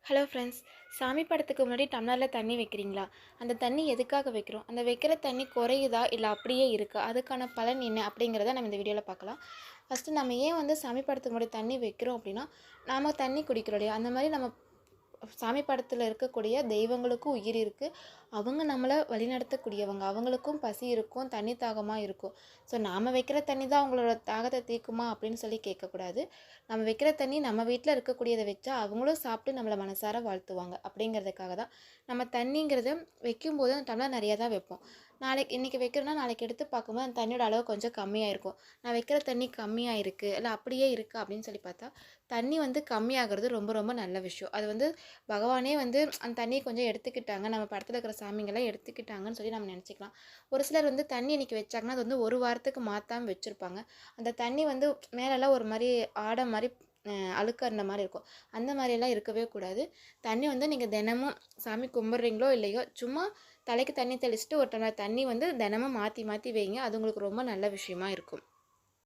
Hello friends. சாமி படத்துக்கு முன்னாடி டம்ளரில் தண்ணி வைக்கிறீங்களா? அந்த தண்ணி எதுக்காக வைக்கிறோம்? அந்த வைக்கிற தண்ணி குறையுதா இல்லை அப்படியே இருக்கா? அதுக்கான பலன் என்ன அப்படிங்கிறத நம்ம இந்த வீடியோவில் பார்க்கலாம். ஃபஸ்ட்டு நம்ம ஏன் சாமி படத்துக்கு முன்னாடி தண்ணி வைக்கிறோம் அப்படின்னா, நாம் தண்ணி குடிக்கிறோம் இல்லையா? அந்த மாதிரி நம்ம சாமி படத்தில் இருக்கக்கூடிய தெய்வங்களுக்கும் உயிர் இருக்குது. அவங்க நம்மளை வழிநடத்தக்கூடியவங்க. அவங்களுக்கும் பசி இருக்கும், தண்ணி தாகமாக இருக்கும். ஸோ நாம் வைக்கிற தண்ணி தான் அவங்களோட தாகத்தை தீர்க்குமா அப்படின்னு சொல்லி கேட்கக்கூடாது. நம்ம வைக்கிற தண்ணி நம்ம வீட்டில் இருக்கக்கூடியதை வச்சா அவங்களும் சாப்பிட்டு நம்மளை மனசார வாழ்த்துவாங்க. அப்படிங்கிறதுக்காக தான் நம்ம தண்ணிங்கிறத வைக்கும்போது அந்த டம்ளர் நிறையா தான் வைப்போம். இன்றைக்கி வைக்கிறோன்னா நாளைக்கு எடுத்து பார்க்கும்போது அந்த தண்ணியோட அளவு கொஞ்சம் கம்மியாக இருக்கும். நான் வைக்கிற தண்ணி கம்மியாக இருக்குது இல்லை அப்படியே இருக்குது அப்படின்னு சொல்லி பார்த்தா, தண்ணி கம்மியாகிறது ரொம்ப ரொம்ப நல்ல விஷயம். அது பகவானே அந்த தண்ணியை கொஞ்சம் எடுத்துக்கிட்டாங்க, நம்ம படத்தில் இருக்கிற சாமிங்கெல்லாம் எடுத்துக்கிட்டாங்கன்னு சொல்லி நம்ம நினச்சிக்கலாம். ஒரு சிலர் தண்ணி இன்றைக்கி வச்சாங்கன்னா அது ஒரு வாரத்துக்கு மாற்றாமல் வச்சுருப்பாங்க. அந்த தண்ணி மேலெல்லாம் ஒரு மாதிரி ஆடை மாதிரி அழுக்கறின மாதிரி இருக்கும். அந்த மாதிரியெல்லாம் இருக்கவே கூடாது. தண்ணி நீங்கள் தினமும் சாமி கும்பிட்றீங்களோ இல்லையோ, சும்மா தலைக்கு தண்ணி தெளிச்சுட்டு ஒரு டம்ளர் தண்ணி தினமும் மாற்றி மாற்றி வைங்க. அது உங்களுக்கு ரொம்ப நல்ல விஷயமா இருக்கும்.